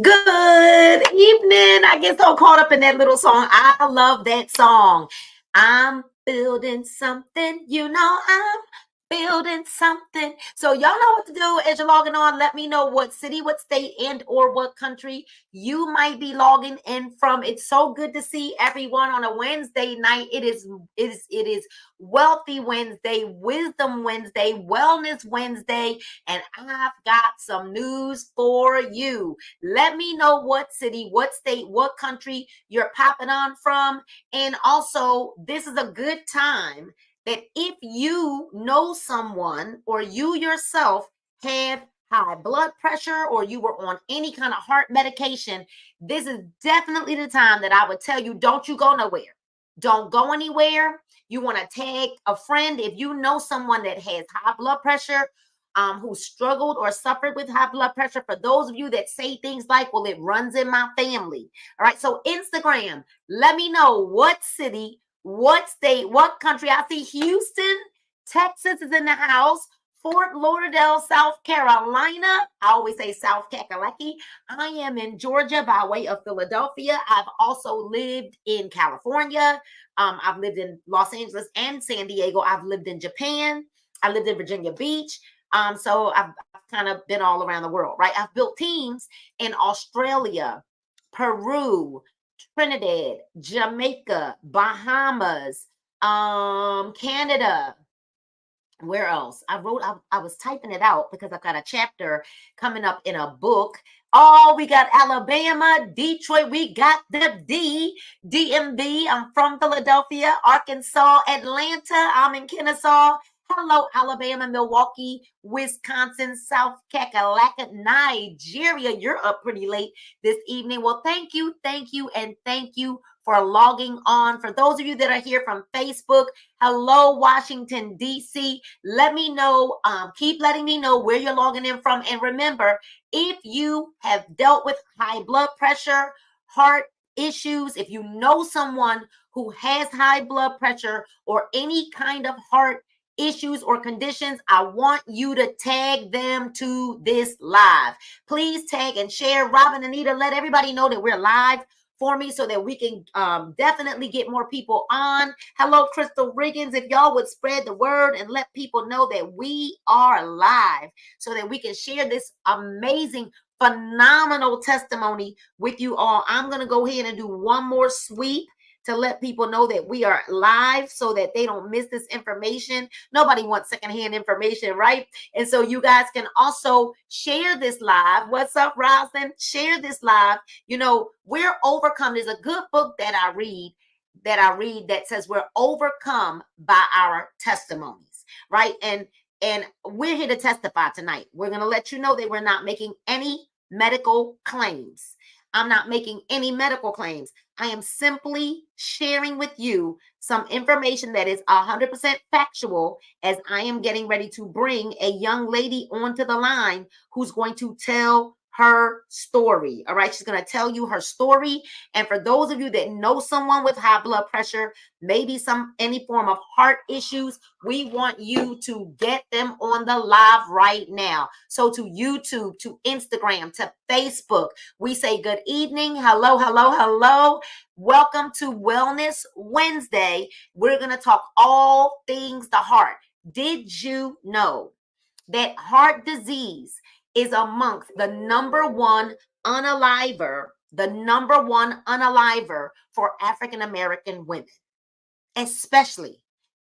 Good evening. I get so caught up in that little song. I love that song. I'm building something, I'm building something. So y'all know what to do as you're logging on. Let me know what city, what state, and or what country you might be logging in from. It's so good to see everyone on a Wednesday night. It is Wealthy Wednesday, Wisdom Wednesday, Wellness Wednesday, and I've got some news for you. Let me know what city, what state, what country you're popping on from. And also, this is a good time that if you know someone or you yourself have high blood pressure or you were on any kind of heart medication, this is definitely the time that I would tell you, don't you go nowhere. Don't go anywhere. You want to tag a friend. If you know someone that has high blood pressure, who struggled or suffered with high blood pressure. For those of you that say things like, well, it runs in my family. All right. So Instagram, let me know what city, what state, what country. I see Houston, Texas is in the house. Fort Lauderdale, South Carolina. I always say South Kakalaki. I am in Georgia by way of Philadelphia. I've also lived in California. I've lived in Los Angeles and San Diego. I've lived in Japan. I lived in Virginia Beach. So I've kind of been all around the world, right? I've built teams in Australia, Peru, Trinidad, Jamaica, Bahamas, Canada. Where else? I was typing it out because I've got a chapter coming up in a book. Oh, we got Alabama, Detroit, we got the DMV. I'm from Philadelphia, Arkansas, Atlanta. I'm in Kennesaw. Hello, Alabama, Milwaukee, Wisconsin, South Kakalaka, Nigeria. You're up pretty late this evening. Well, thank you, and thank you for logging on. For those of you that are here from Facebook, hello, Washington, D.C. Let me know, keep letting me know where you're logging in from. And remember, if you have dealt with high blood pressure, heart issues, if you know someone who has high blood pressure or any kind of heart issues or conditions, I want you to tag them to this live. Please tag and share. Robin, Anita, let everybody know that we're live for me so that we can definitely get more people on. Hello, Crystal Riggins. If y'all would spread the word and let people know that we are live so that we can share this amazing, phenomenal testimony with you all. I'm going to go ahead and do one more sweep to let people know that we are live so that they don't miss this information. Nobody wants secondhand information, right? And so you guys can also share this live. What's up, Roslyn? Share this live. We're overcome. There's a good book that I read that says we're overcome by our testimonies, right? And we're here to testify tonight. We're going to let you know that we're not making any medical claims. I'm not making any medical claims. I am simply sharing with you some information that is 100% factual, as I am getting ready to bring a young lady onto the line who's going to tell her story. All right. She's going to tell you her story. And for those of you that know someone with high blood pressure, maybe any form of heart issues, we want you to get them on the live right now. So to YouTube, to Instagram, to Facebook, we say good evening. Hello, hello, hello. Welcome to Wellness Wednesday. We're going to talk all things the heart. Did you know that heart disease is amongst the number one unaliver for African American women, especially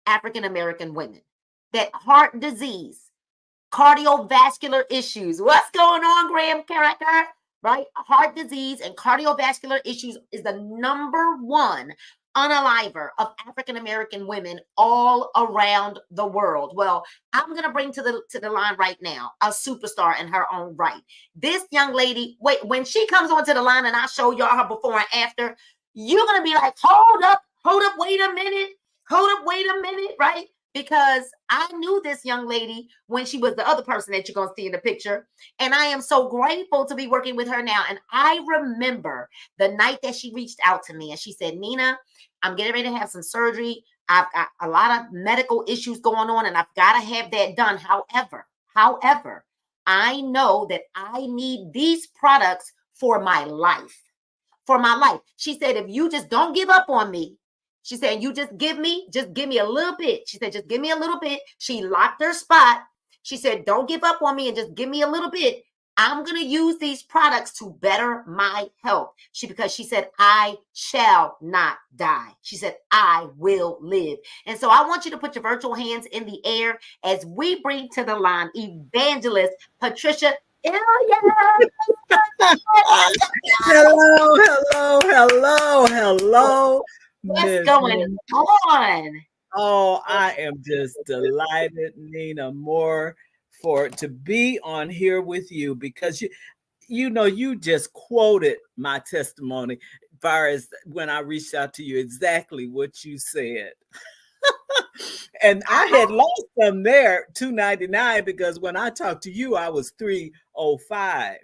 African American women? That heart disease, cardiovascular issues. What's going on, Graham Cracker? Right? Heart disease and cardiovascular issues is the number one unaliver of African American women all around the world. Well, I'm going to bring to the line right now a superstar in her own right. This young lady, wait, when she comes onto the line and I show y'all her before and after, you're going to be like, hold up, wait a minute, right? Because I knew this young lady when she was the other person that you're going to see in the picture. And I am so grateful to be working with her now. And I remember the night that she reached out to me and she said, Nina, I'm getting ready to have some surgery. I've got a lot of medical issues going on and I've got to have that done. However, I know that I need these products for my life. For my life. She said, if you just don't give up on me, she said, you just give me a little bit. She said, just give me a little bit. She locked her spot. She said, don't give up on me and just give me a little bit. I'm going to use these products to better my health. Because she said, I shall not die. She said, I will live. And so I want you to put your virtual hands in the air as we bring to the line Evangelist Patricia Elliott. Hello. What's going on? Oh, I am just delighted, Nina Moore, to be on here with you, because you just quoted my testimony as far as when I reached out to you, exactly what you said. And I had lost some there, $2.99, because when I talked to you, I was $3.05.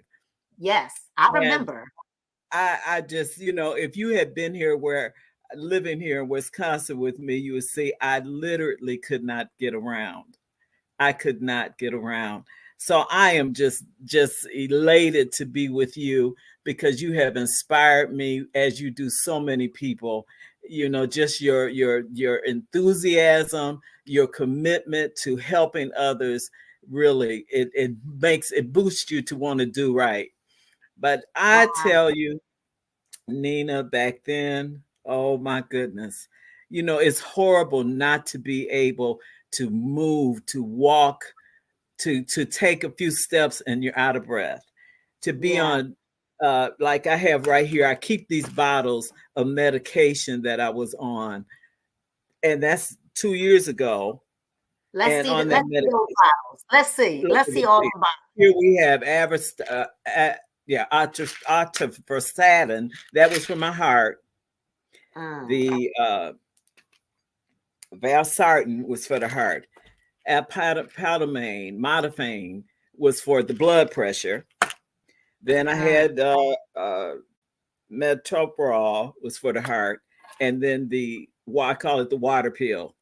Yes, I remember. I just, if you had been here living here in Wisconsin with me, you would see I literally could not get around. I could not get around. So I am just elated to be with you, because you have inspired me, as you do so many people. Just your enthusiasm, your commitment to helping others, really, it boosts you to want to do right. But I tell you, Nina, back then, oh my goodness, it's horrible not to be able to move, to walk, to take a few steps and you're out of breath. To be on, like I have right here, I keep these bottles of medication that I was on, and that's 2 years ago. Let's see those bottles. Let's see all the bottles. Here we have atorvastatin. That was for my heart. The valsartan was for the heart. Apomorphine, modifane was for the blood pressure. Then I had metoprolol was for the heart, and then I call it the water pill.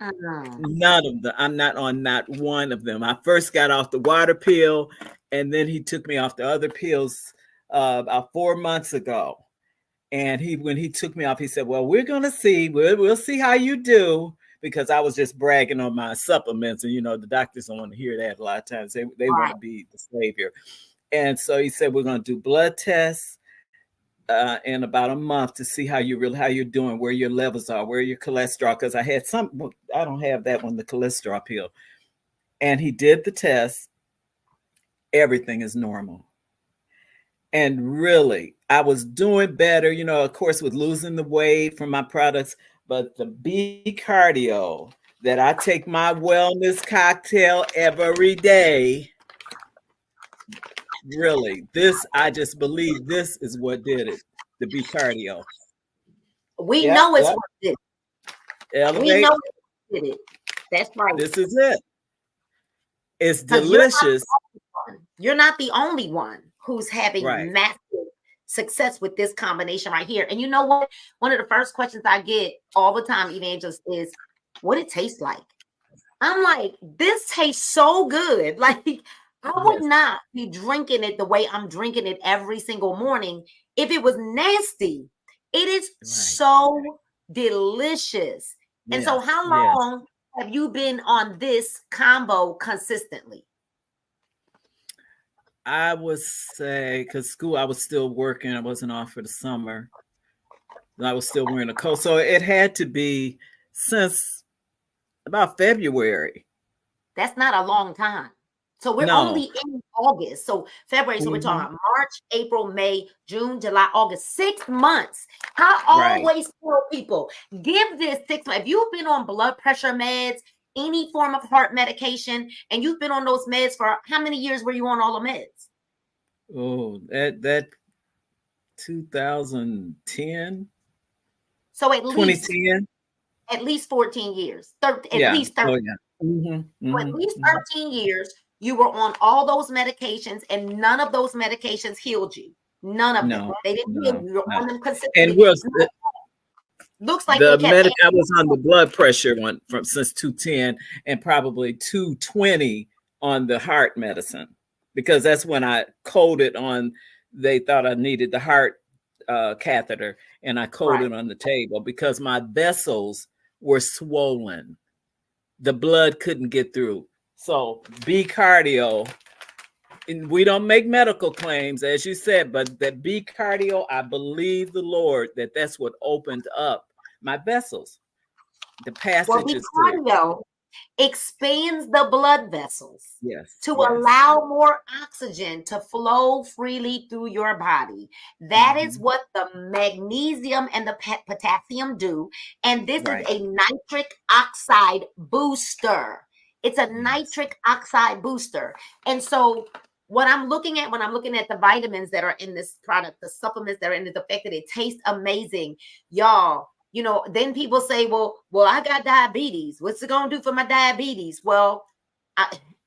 None of them. I'm not on not one of them. I first got off the water pill, and then he took me off the other pills about 4 months ago. And when he took me off, he said, well, we're going to see. We'll see how you do, because I was just bragging on my supplements. And, the doctors don't want to hear that a lot of times. They want to be the savior. And so he said, we're going to do blood tests in about a month to see how you're doing, where your levels are, where your cholesterol, because I had I don't have that one, the cholesterol pill. And he did the test. Everything is normal. And really, I was doing better, of course, with losing the weight from my products, but the B-Cardio, that I take my wellness cocktail every day. Really, I just believe this is what did it, the B-Cardio. We know it's what did it. Elevate. We know it did it. That's right. This is it. It's delicious. You're not the only one who's having massive success with this combination right here. And you know what? One of the first questions I get all the time, Evangelist, is what it tastes like. I'm like, this tastes so good. Like, I would not be drinking it the way I'm drinking it every single morning if it was nasty. It is so delicious. And so how long have you been on this combo consistently? I would say, because I was still working. I wasn't off for the summer. I was still wearing a coat. So it had to be since about February. That's not a long time. So we're only in August. So February. So we're talking about March, April, May, June, July, August. 6 months. I always tell people, give this 6 months. If you've been on blood pressure meds, any form of heart medication, and you've been on those meds for how many years were you on all the meds? Oh, that 2010. So at least 2010. At least 14 years. At least 13. Oh, yeah. So at least 13 years, you were on all those medications, and none of those medications healed you. None of them. They didn't heal you. You were on them consistently. And looks like I was on the blood pressure one since 210 and probably 220 on the heart medicine, because that's when I coded on they thought I needed the heart catheter, and I Right. coded on the table because my vessels were swollen. The blood couldn't get through. So B cardio, and we don't make medical claims, as you said, but that B cardio, I believe the Lord that that's what opened up my vessels, the Well, B passages through. cardio expands the blood vessels Yes, to yes. allow more oxygen to flow freely through your body. That is what the magnesium and the potassium do. And this Right. is a nitric oxide booster. It's a Yes. nitric oxide booster. And so what I'm looking at when I'm looking at the vitamins that are in this product, the supplements that are in it, the fact that it tastes amazing, y'all. You know, then people say, well, I got diabetes. What's it going to do for my diabetes? Well,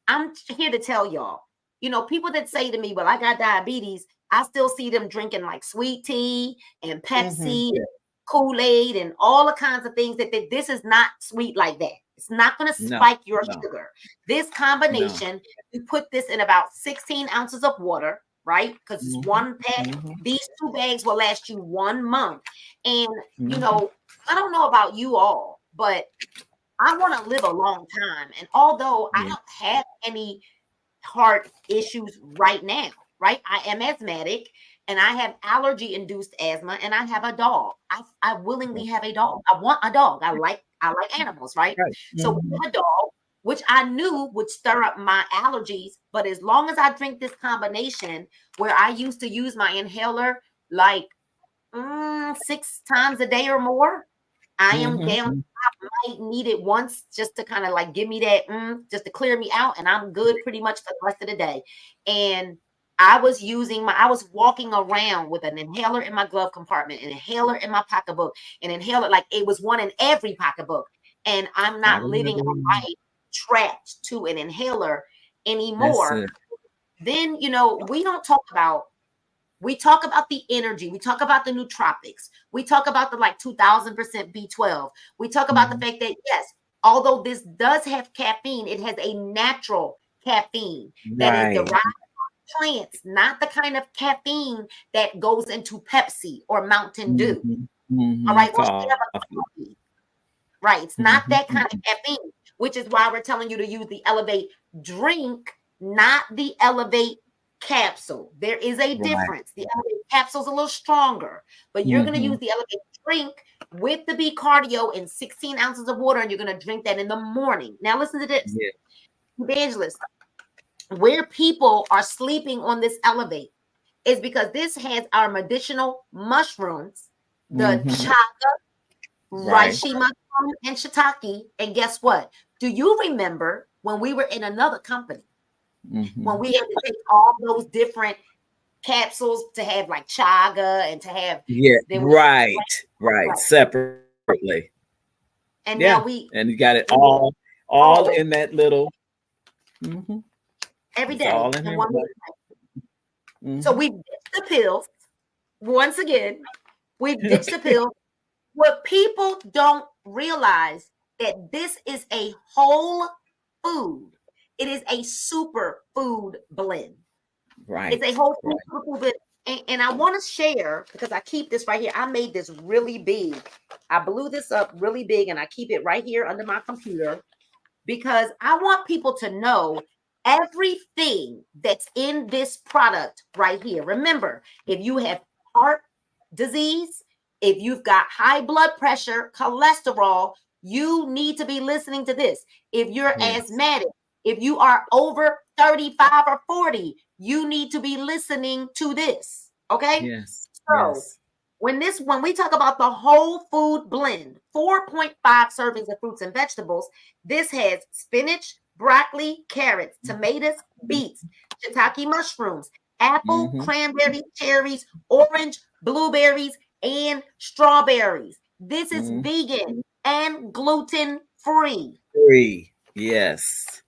I'm here to tell y'all, you know, people that say to me, well, I got diabetes, I still see them drinking like sweet tea and Pepsi, and Kool-Aid, and all the kinds of things that this is not sweet like that. It's not going to spike your sugar. This combination, you put this in about 16 ounces of water, right? Because it's one pack. These 2 bags will last you 1 month. And, you know, I don't know about you all, but I want to live a long time. And although I don't have any heart issues right now, right? I am asthmatic and I have allergy-induced asthma, and I have a dog. I willingly have a dog. I want a dog. I like animals, right? So we have a dog, which I knew would stir up my allergies. But as long as I drink this combination, where I used to use my inhaler like 6 times a day or more, I am down. I might need it once just to kind of like give me that, just to clear me out, and I'm good pretty much for the rest of the day. And I was walking around with an inhaler in my glove compartment, an inhaler in my pocketbook, an inhaler, like it was one in every pocketbook. And I'm not living a life trapped to an inhaler anymore. Then, you know, we talk about the energy. We talk about the nootropics. We talk about the like 2000% B12. We talk about the fact that, yes, although this does have caffeine, it has a natural caffeine that is derived from plants, not the kind of caffeine that goes into Pepsi or Mountain Dew. All right. Right. It's not that kind of caffeine, which is why we're telling you to use the Elevate drink, not the Elevate capsule. There is a difference. The Elevate capsule is a little stronger, but you're going to use the Elevate drink with the B cardio in 16 ounces of water, and you're going to drink that in the morning. Now listen to this, Evangelist. Where people are sleeping on this Elevate is because this has our medicinal mushrooms, the chaga, reishi mushroom, and shiitake. And guess what? Do you remember when we were in another company? When we had to take all those different capsules to have like chaga and to have separately. And now and you got it all in that little every day. All in So we ditched the pills. Once again, we ditched the pills. What people don't realize that this is a whole food. It is a super food blend. Right. It's a whole food blend. And I want to share, because I keep this right here. I made this really big. I blew this up really big, and I keep it right here under my computer because I want people to know everything that's in this product right here. Remember, if you have heart disease, if you've got high blood pressure, cholesterol, you need to be listening to this. If you're asthmatic, if you are over 35 or 40, you need to be listening to this. Okay? So when we talk about the whole food blend, 4.5 servings of fruits and vegetables, this has spinach, broccoli, carrots, tomatoes, beets, shiitake mushrooms, apple, cranberries, cherries, orange, blueberries, and strawberries. This is vegan and gluten free. Yes.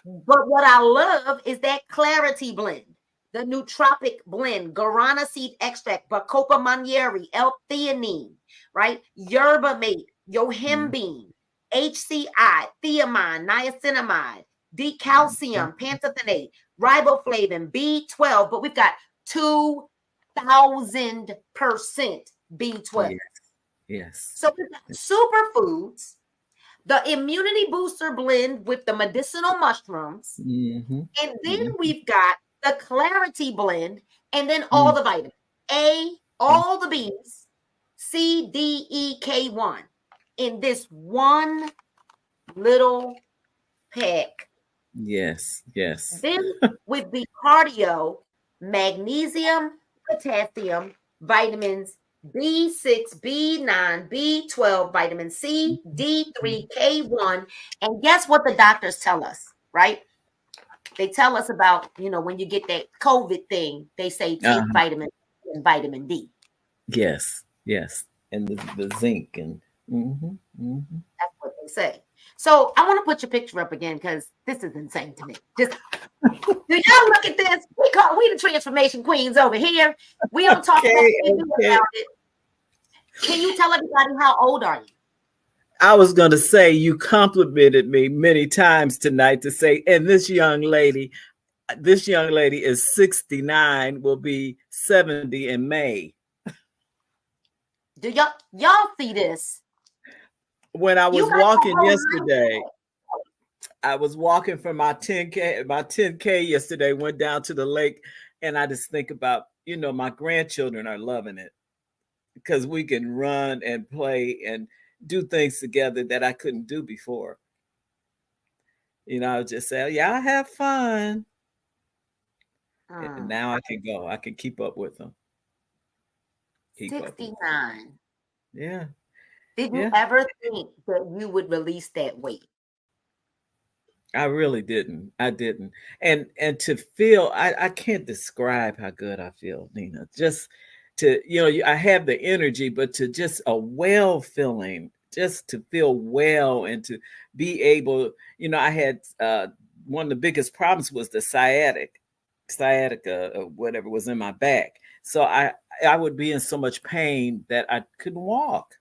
But what I love is that Clarity blend, the nootropic blend, guarana seed extract, Bacopa monnieri, L-theanine, right? Yerba mate, yohimbine, HCI, thiamine, niacinamide, decalcium, pantothenate, riboflavin, B12. But we've got 2,000% B12. Yes. So we've got superfoods, the immunity booster blend with the medicinal mushrooms, Mm-hmm. and then Mm-hmm. we've got the clarity blend, and then all the vitamins A, all the B's, C, D, E, K1 in this one little pack. Yes. Yes. Then with the cardio, magnesium, potassium, vitamins B6, B9, B12, vitamin C, D3, K1. And guess what the doctors tell us, right? They tell us about, when you get that COVID thing, they say take vitamin C and vitamin D. Yes. Yes. And the zinc and That's what they say. So I want to put your picture up again because this is insane to me. Just do y'all look at this? We the transformation queens over here. We don't talk about it, we do about it. Can you tell everybody how old are you? I was going to say you complimented me many times tonight to say, and this young lady is 69, will be 70 in May. Do y'all see this? When I was walking yesterday, I was walking from my 10K yesterday, went down to the lake, and I just think about, my grandchildren are loving it because we can run and play and do things together that I couldn't do before. I would just say, yeah, I have fun. And now I can go. I can keep up with them. 69. Yeah. Did you ever think that you would release that weight? I really didn't. I didn't. And to feel, I can't describe how good I feel, Nina. Just to, I have the energy, but to just a well feeling, just to feel well and to be able, I had one of the biggest problems was the sciatica or whatever was in my back. So I would be in so much pain that I couldn't walk.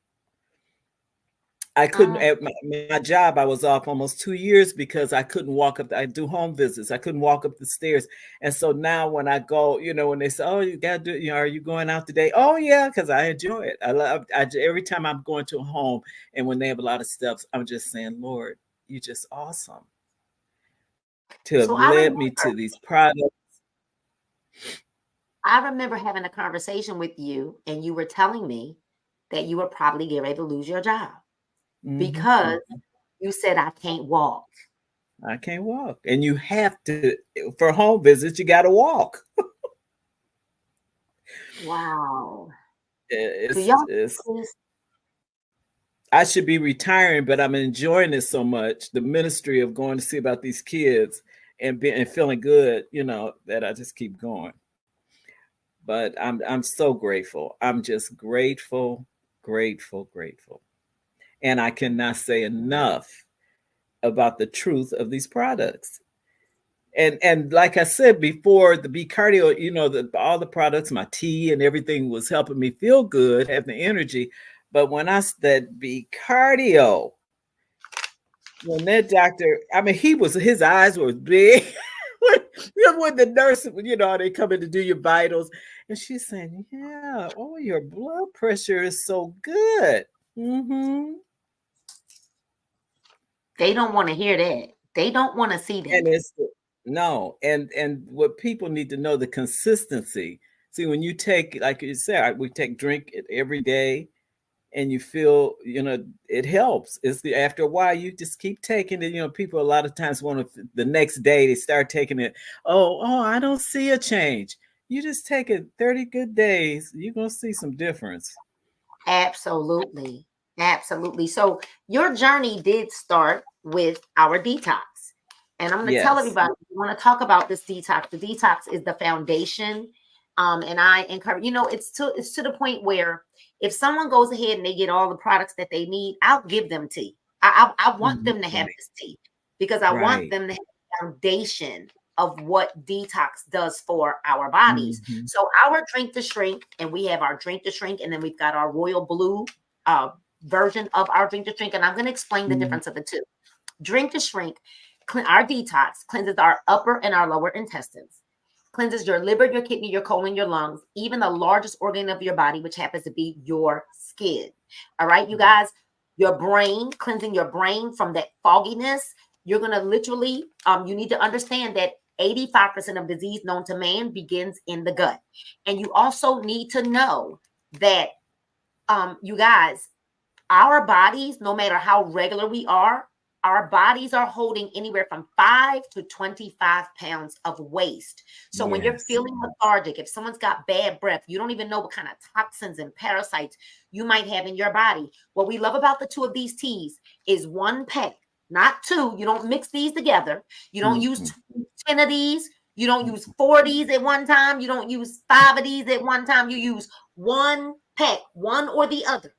I couldn't at my job. I was off almost 2 years because I couldn't walk up. I do home visits. I couldn't walk up the stairs. And so now when I go, when they say, "Oh, you got to do," are you going out today? Oh yeah, because I enjoy it. I love. Every time I'm going to a home and when they have a lot of steps, I'm just saying, Lord, you're just awesome to have led me to these products. I remember having a conversation with you, and you were telling me that you were probably getting ready to lose your job. Because you said, I can't walk. I can't walk. And you have to, for home visits, you got to walk. Wow. I should be retiring, but I'm enjoying it so much. The ministry of going to see about these kids and feeling good, that I just keep going. But I'm so grateful. I'm just grateful. And I cannot say enough about the truth of these products. And like I said before, the B Cardio, all the products, my tea and everything was helping me feel good, have the energy. But when that B Cardio, when that doctor, his eyes were big. when the nurse, they come in to do your vitals, and she's saying, "Yeah, your blood pressure is so good." They don't want to hear that. They don't want to see that. And what people need to know, the consistency. See, when you take, like you said, we drink it every day, and you feel, it helps. After a while, you just keep taking it. People a lot of times the next day they start taking it. Oh, I don't see a change. You just take it 30 good days, you're gonna see some difference. Absolutely. So your journey did start with our detox. And I'm going to tell everybody, we want to talk about this detox. The detox is the foundation. And I encourage, it's to the point where if someone goes ahead and they get all the products that they need, I'll give them tea. I want them to have this tea because I want them to have the foundation of what detox does for our bodies. So our Drink to Shrink, and we have our Drink to Shrink, and then we've got our Royal Blue version of our Drink to Shrink. And I'm going to explain the difference of the two. Drink to Shrink, our detox cleanses our upper and our lower intestines. cleanses your liver, your kidney, your colon, your lungs, even the largest organ of your body, which happens to be your skin. All right, you guys, your brain, cleansing your brain from that fogginess. You're going to literally, you need to understand that 85% of disease known to man begins in the gut. And you also need to know that, you guys, our bodies, no matter how regular we are, our bodies are holding anywhere from 5 to 25 pounds of waste. So when you're feeling lethargic, if someone's got bad breath, you don't even know what kind of toxins and parasites you might have in your body. What we love about the 2 of these teas is 1 pack, not 2. You don't mix these together. You don't use 10 of these. You don't use 4 of these at one time. You don't use 5 of these at one time. You use 1 pack, one or the other.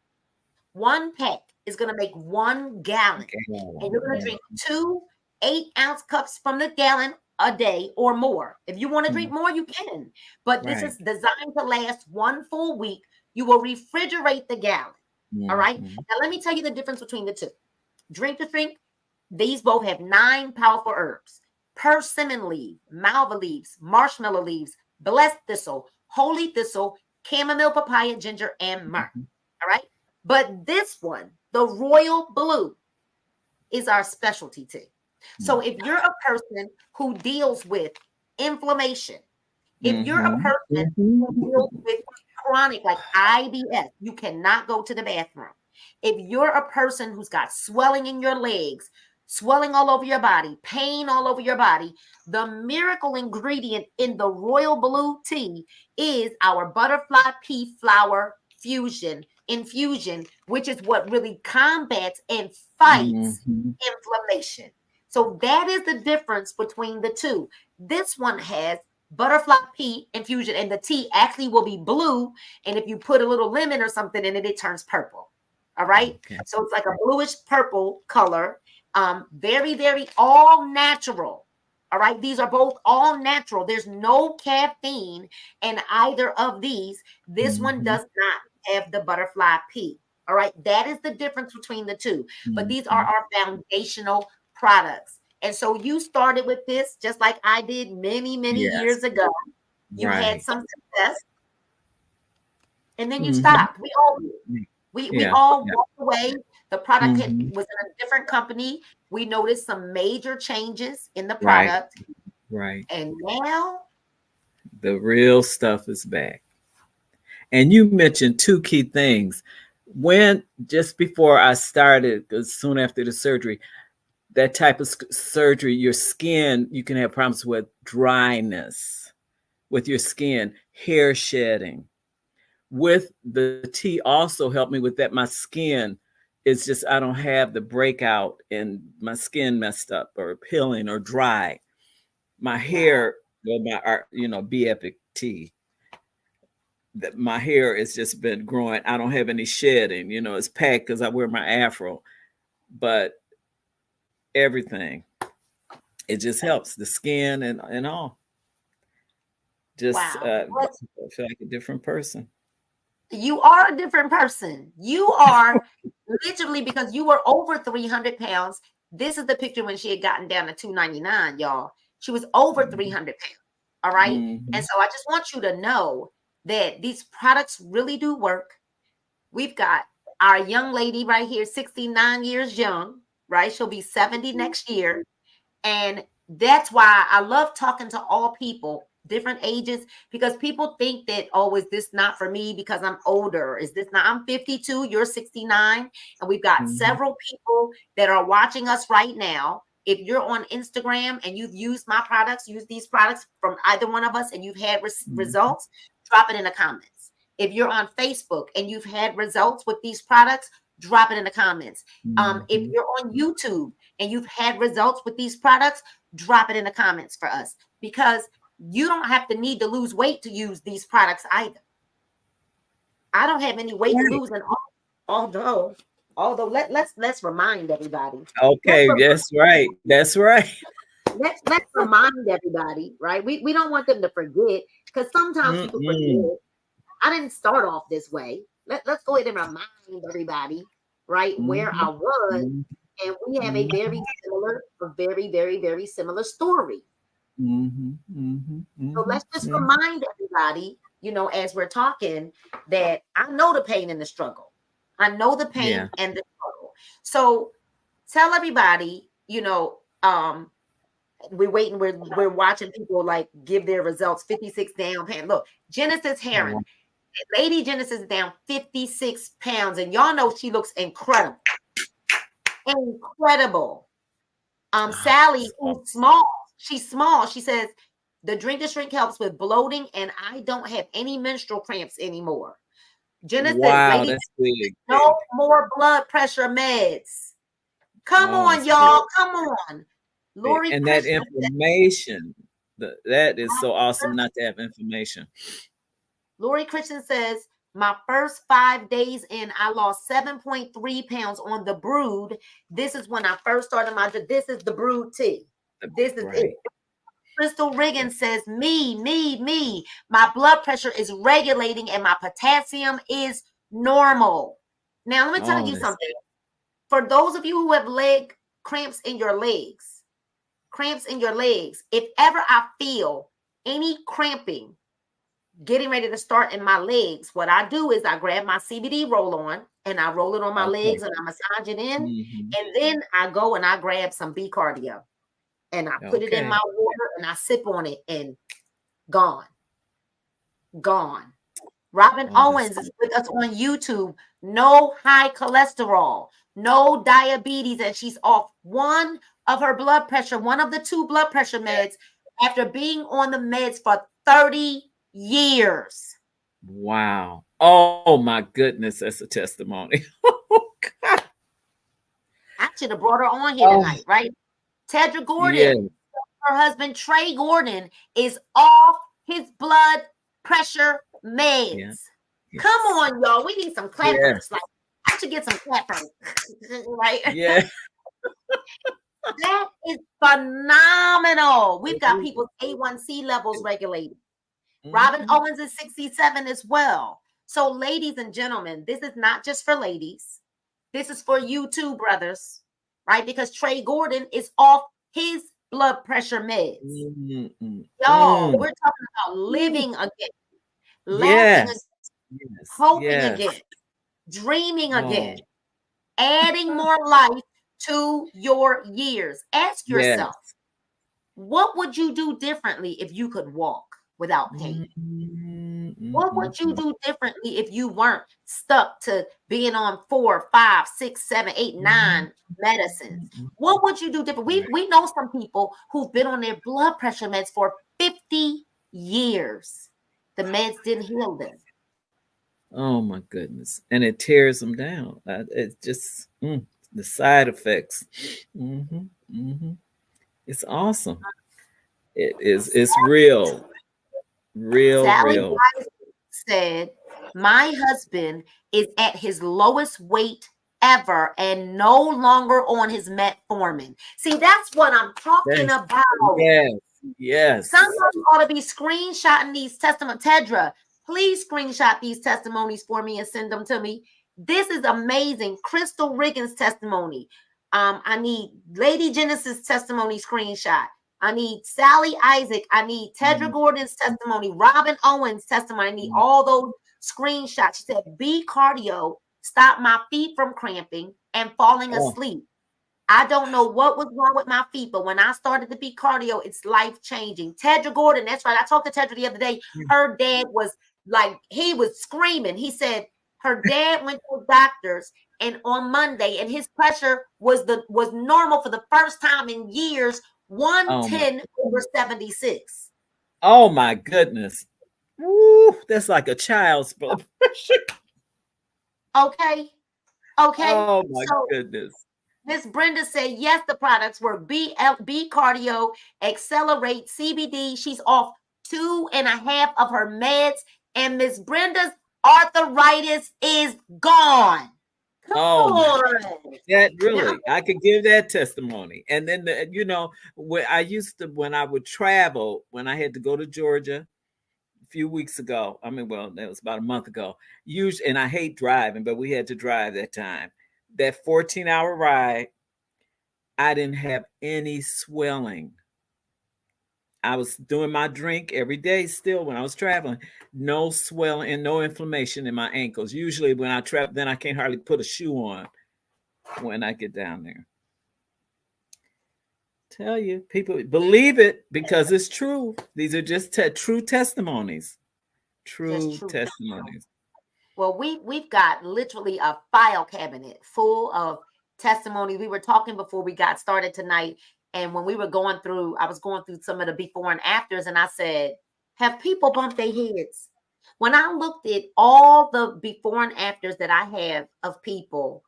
1 pack is going to make 1 gallon. And you're going to drink 2 8-ounce cups from the gallon a day or more. If you want to drink more, you can. But this is designed to last 1 full week. You will refrigerate the gallon. All right. Now, let me tell you the difference between the 2. Drink to drink. These both have 9 powerful herbs: persimmon leaf, malva leaves, marshmallow leaves, blessed thistle, holy thistle, chamomile, papaya, ginger, and myrrh. All right. But this one, the royal blue, is our specialty tea. So if you're a person who deals with inflammation, if you're a person who deals with chronic, like IBS, you cannot go to the bathroom. If you're a person who's got swelling in your legs, swelling all over your body, pain all over your body, the miracle ingredient in the royal blue tea is our butterfly pea flower infusion, which is what really combats and fights inflammation. So that is the difference between the 2. This one has butterfly pea infusion, and the tea actually will be blue. And if you put a little lemon or something in it, it turns purple. All right. Okay. So it's like a bluish purple color. Very, very all natural. All right. These are both all natural. There's no caffeine in either of these. This one does not have the butterfly pea. All right. That is the difference between the 2. But these are our foundational products. And so you started with this just like I did many, many years ago. You had some success. And then you stopped. We all did. We all walked away. The product was in a different company. We noticed some major changes in the product. Right. And now the real stuff is back. And you mentioned 2 key things. When just before I started, because soon after the surgery, that type of surgery, your skin, you can have problems with dryness with your skin, hair shedding. With the tea also helped me with that. My skin is just, I don't have the breakout and my skin messed up or peeling or dry. My hair, Be Epic tea. That my hair has just been growing. I don't have any shedding, it's packed because I wear my afro, but everything, it just helps the skin and all. Just I feel like a different person. You are a different person. You are literally, because you were over 300 pounds. This is the picture when she had gotten down to 299, y'all. She was over 300 pounds. All right. And so I just want you to know that these products really do work. We've got our young lady right here, 69 years young, right? She'll be 70 next year. And that's why I love talking to all people, different ages, because people think that, oh, is this not for me because I'm older? Is this not? I'm 52, you're 69. And we've got several people that are watching us right now. If you're on Instagram and you've used my products, use these products from either one of us, and you've had results, drop it in the comments. If you're on Facebook and you've had results with these products, drop it in the comments. If you're on YouTube and you've had results with these products, drop it in the comments for us, because you don't have to need to lose weight to use these products either. I don't have any weight to lose, and although let's remind everybody. Okay, that's right. That's right. Let's remind everybody, right? We don't want them to forget, because sometimes people forget. I didn't start off this way. Let's go ahead and remind everybody, right, where I was. And we have a very, very, very similar story. So let's just remind everybody, as we're talking, that I know the pain and the struggle. I know the pain and the struggle. So tell everybody, we're watching people like give their results. 56 down pounds. Look, Genesis Heron, Lady Genesis down 56 pounds, and y'all know she looks incredible. Sally, who's small, she's small. She says the drink to shrink helps with bloating, and I don't have any menstrual cramps anymore. Genesis, Lady, that's big. No more blood pressure meds. Come on, y'all. Come on. Lori and that information, that is so awesome not to have information. Lori Christian says, my first 5 days in, I lost 7.3 pounds on the Brood. This is when I first started this is the Brood tea. This is it. Crystal Riggins says, me. My blood pressure is regulating and my potassium is normal. Now, let me tell you something. For those of you who have leg cramps in your legs, if ever I feel any cramping getting ready to start in my legs, what I do is I grab my CBD roll-on and I roll it on my legs and I massage it in. And then I go and I grab some B Cardio and I put it in my water and I sip on it and gone. Robin Owens is with us on YouTube. No high cholesterol, no diabetes, and she's off one of the 2 blood pressure meds after being on the meds for 30 years. Wow. Oh my goodness, that's a testimony. Oh God. I should have brought her on here tonight, right? Tedra Gordon, her husband Trey Gordon, is off his blood pressure meds. Come on, y'all. We need some clappers. Like, I should get some clappers. Right? Yeah. That is phenomenal. We've got people's A1C levels regulated. Robin Owens is 67 as well. So, ladies and gentlemen, this is not just for ladies. This is for you too, brothers, right? Because Trey Gordon is off his blood pressure meds. Y'all, we're talking about living again, laughing again, hoping again, dreaming again, adding more life to your years. Ask yourself, what would you do differently if you could walk without pain? What would you do differently if you weren't stuck to being on 4, 5, 6, 7, 8, 9 medicines? What would you do different? We know some people who've been on their blood pressure meds for 50 years. The meds didn't heal them. Oh my goodness. And it tears them down. It's just the side effects. It's awesome. It's real. Sally real. Said, my husband is at his lowest weight ever and no longer on his metformin. See, that's what I'm talking about. Yes. Somebody ought to be screenshotting these testimonies. Tedra, please screenshot these testimonies for me and send them to me. This is amazing. Crystal Riggins' testimony. I need Lady Genesis' testimony screenshot. I need Sally Isaac. I need Tedra Gordon's testimony. Robin Owens' testimony. I need all those screenshots. She said, B Cardio stopped my feet from cramping and falling asleep. I don't know what was wrong with my feet, but when I started the B Cardio, it's life-changing. Tedra Gordon, that's right. I talked to Tedra the other day. Her dad was like, he was screaming. He said her dad went to the doctors and on Monday, and his pressure was normal for the first time in years. 110 over 76. Oh my goodness. Woo, that's like a child's blood pressure. Okay. Oh my goodness. Miss Brenda said, yes, the products were B Cardio, Accelerate, CBD. She's off 2.5 of her meds. And Miss Brenda's arthritis is gone. That really, I could give that testimony. And then, when I would travel, when I had to go to Georgia a few weeks ago, that was about a month ago, and I hate driving, but we had to drive that time. That 14-hour ride, I didn't have any swelling. I was doing my drink every day still when I was traveling. No swelling and no inflammation in my ankles. Usually when I travel, then I can't hardly put a shoe on when I get down there. Tell you, people believe it because it's true. These are just true testimonies. True testimonies. Well, we've got literally a file cabinet full of testimonies. We were talking before we got started tonight, and when we were going through, I was going through some of the before and afters, and I said, have people bumped their heads? When I looked at all the before and afters that I have of people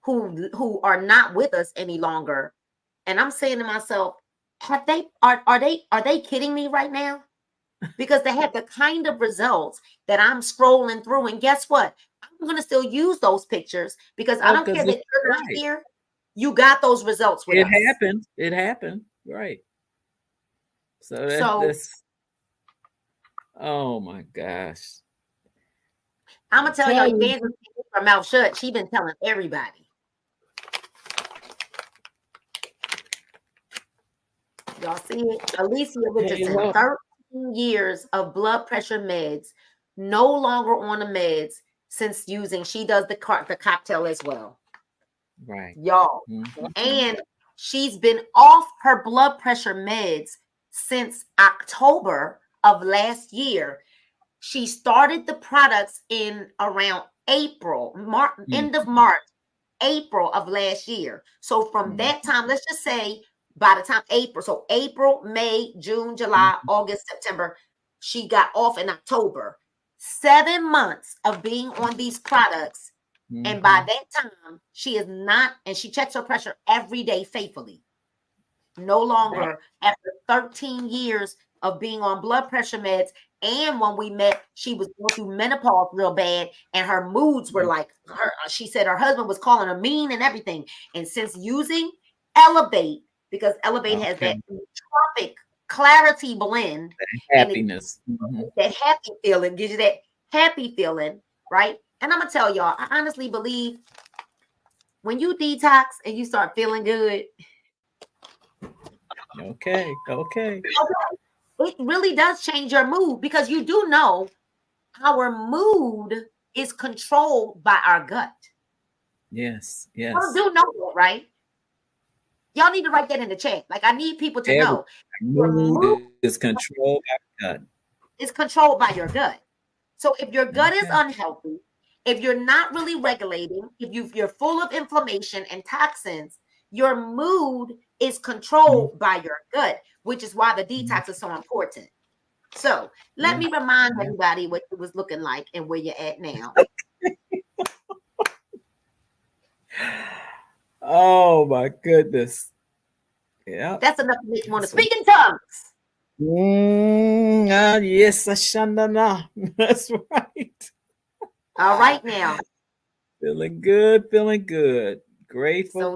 who are not with us any longer, and I'm saying to myself, are they kidding me right now? Because they have the kind of results that I'm scrolling through. And guess what? I'm going to still use those pictures because I don't care that you're not here. You got those results with us. It happened. It happened. Right. So that's oh my gosh. I'm going to tell y'all, Evangelist keep her mouth shut. She's been telling everybody. Y'all see it? Alicia Richardson, 13 years of blood pressure meds, no longer on the meds since using, she does the cocktail as well. Right. Y'all. Mm-hmm. And she's been off her blood pressure meds since October of last year. She started the products in around April, end of March, April of last year. So from that time, let's just say by the time April, so April, May, June, July, August, September, she got off in October. 7 months of being on these products. And by that time, she is not, and she checks her pressure every day faithfully. No longer after 13 years of being on blood pressure meds. And when we met, she was going through menopause real bad, and her moods were like her. She said her husband was calling her mean and everything. And since using Elevate, because Elevate has that tropic clarity blend, happiness, that happy feeling gives you that happy feeling, right? And I'm gonna tell y'all, I honestly believe when you detox and you start feeling good, okay, it really does change your mood, because you do know our mood is controlled by our gut. Yes. Y'all do know that, right? Y'all need to write that in the chat. Like, I need people to know your mood is controlled by your gut. It's controlled by your gut. So if your gut is unhealthy, if you're not really regulating, if you're full of inflammation and toxins, your mood is controlled by your gut, which is why the detox is so important. So let me remind everybody what it was looking like and where you're at now. Oh my goodness. Yeah. That's enough to make you want to speak in tongues. Yes, Ashandana. That's right. All right now. Feeling good. Grateful.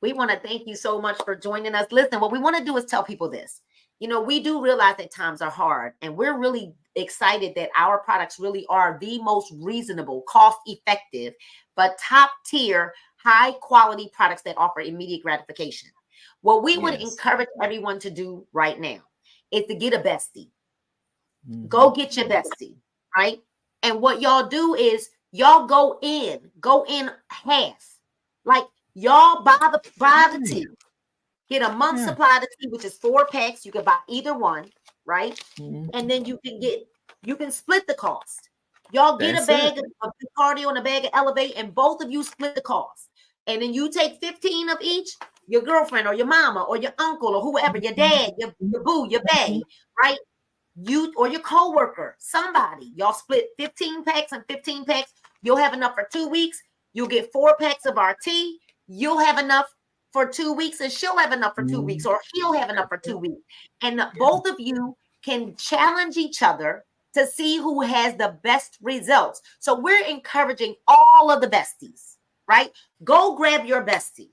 We want to thank you so much for joining us. Listen, what we want to do is tell people this. You know, we do realize that times are hard, and we're really excited that our products really are the most reasonable, cost-effective, but top-tier, high-quality products that offer immediate gratification. What we would encourage everyone to do right now is to get a bestie. Go get your bestie, right? And what y'all do is y'all go in half. Like, y'all buy the tea. Get a month's supply of tea, which is 4 packs. You can buy either one, right? And then you can split the cost. Y'all get a bag of Cardio and a bag of Elevate, and both of you split the cost. And then you take 15 of each, your girlfriend or your mama or your uncle or whoever, your dad, your boo, your bae, right? You or your coworker, somebody. Y'all split 15 packs and 15 packs. You'll have enough for 2 weeks. You'll get 4 packs of our tea. You'll have enough for 2 weeks, and she'll have enough for 2 weeks, or he'll have enough for 2 weeks. And both of you can challenge each other to see who has the best results. So we're encouraging all of the besties, right? Go grab your bestie.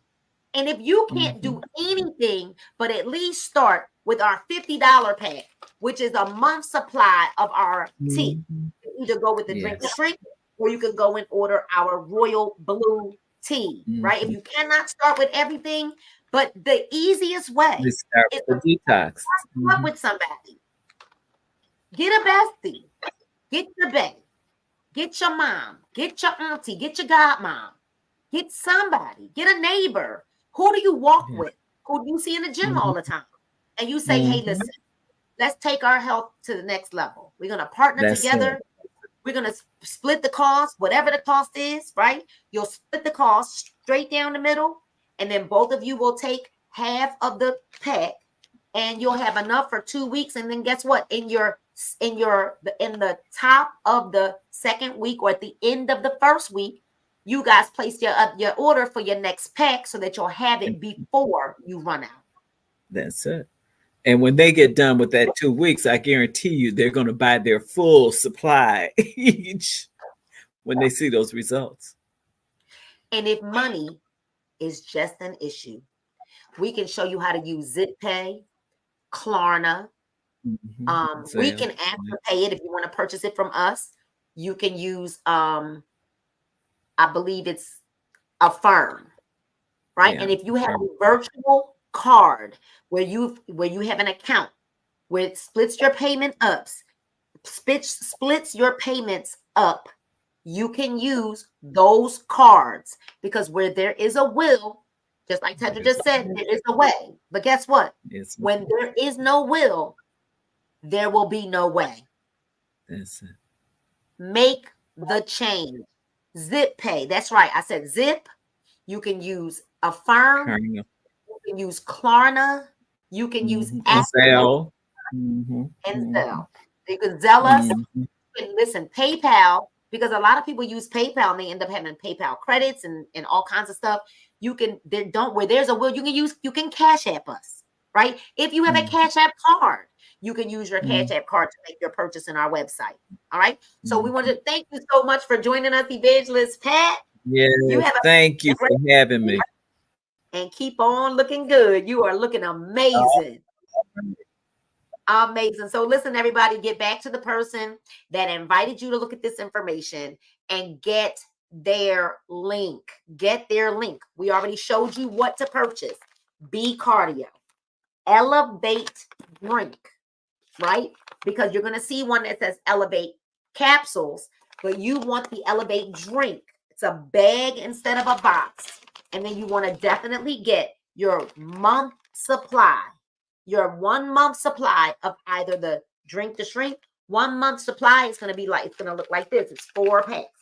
And if you can't do anything but at least start with our $50 pack, which is a month's supply of our tea. You can either go with the drink shrink, or you can go and order our Royal Blue tea, right? If you cannot start with everything, But the easiest way They start is with the detox. to up with somebody. Get a bestie. Get your bae. Get your mom. Get your auntie. Get your godmom. Get somebody. Get a neighbor. Who do you walk with? Who do you see in the gym all the time? And you say, hey, listen, let's take our health to the next level. We're going to partner together. We're going to split the cost, whatever the cost is, right? You'll split the cost straight down the middle, and then both of you will take half of the pack, and you'll have enough for 2 weeks. And then guess what? In the top of the second week or at the end of the first week, you guys place your order for your next pack so that you'll have it before you run out. That's it. And when they get done with that 2 weeks, I guarantee you they're going to buy their full supply each when they see those results. And if money is just an issue, we can show you how to use ZipPay, Klarna. We can Afterpay it if you want to purchase it from us. You can use, I believe it's Affirm, right? And if you have a virtual card where you have an account where it splits your payment up, splits your payments up, you can use those cards, because where there is a will, just like Tedra just said, there is a way. But guess what? When there is no will, there will be no way. That's it. Make the change. ZipPay. That's right. I said Zip. You can use Affirm. You can use Klarna. You can use Zelle. And Zelle. You can Zelle us. You can listen, PayPal, because a lot of people use PayPal and they end up having PayPal credits and all kinds of stuff. You can, where there's a will, you can Cash App us, right? If you have a Cash App card, you can use your Cash App card to make your purchase in our website. All right. So we want to thank you so much for joining us, Evangelist Pat. Yeah. Thank you for having me. And keep on looking good. You are looking amazing. Amazing. So listen, everybody, get back to the person that invited you to look at this information and get their link. Get their link. We already showed you what to purchase. B Cardio. Elevate Drink. Right? Because you're going to see one that says Elevate Capsules, but you want the Elevate Drink. It's a bag instead of a box. And then you want to definitely get your month supply, your 1 month supply of either the Drink to Shrink. 1 month supply is going to be like, it's going to look like this. It's 4 packs.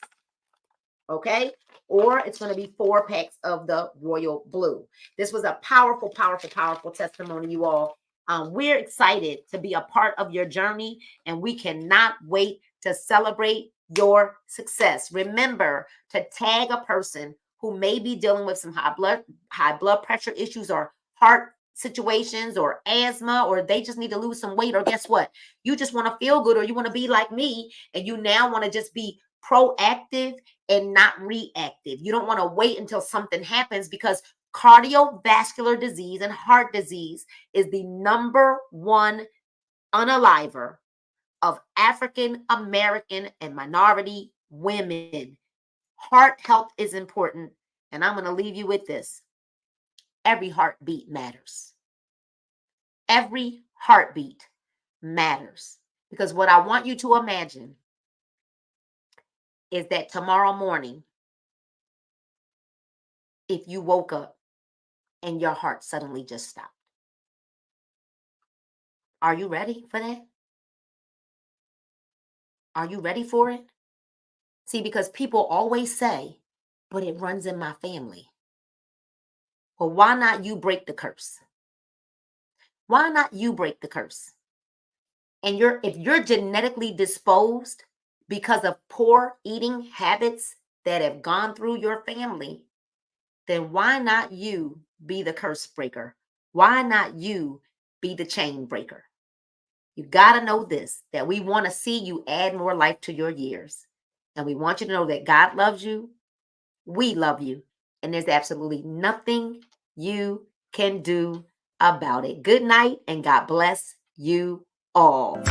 Okay. Or it's going to be 4 packs of the Royal Blue. This was a powerful, powerful, powerful testimony, you all. We're excited to be a part of your journey, and we cannot wait to celebrate your success. Remember to tag a person who may be dealing with some high blood pressure issues or heart situations or asthma, or they just need to lose some weight, or guess what? You just want to feel good, or you want to be like me, and you now want to just be proactive and not reactive. You don't want to wait until something happens, because cardiovascular disease and heart disease is the #1 unaliver of African American and minority women. Heart health is important. And I'm going to leave you with this. Every heartbeat matters. Every heartbeat matters. Because what I want you to imagine is that tomorrow morning, if you woke up and your heart suddenly just stopped. Are you ready for that? Are you ready for it? See, because people always say, but it runs in my family. Well, why not you break the curse? Why not you break the curse? And if you're genetically disposed because of poor eating habits that have gone through your family, then why not you be the curse breaker? Why not you be the chain breaker? You got to know this, that we want to see you add more life to your years. And we want you to know that God loves you. We love you. And there's absolutely nothing you can do about it. Good night, and God bless you all.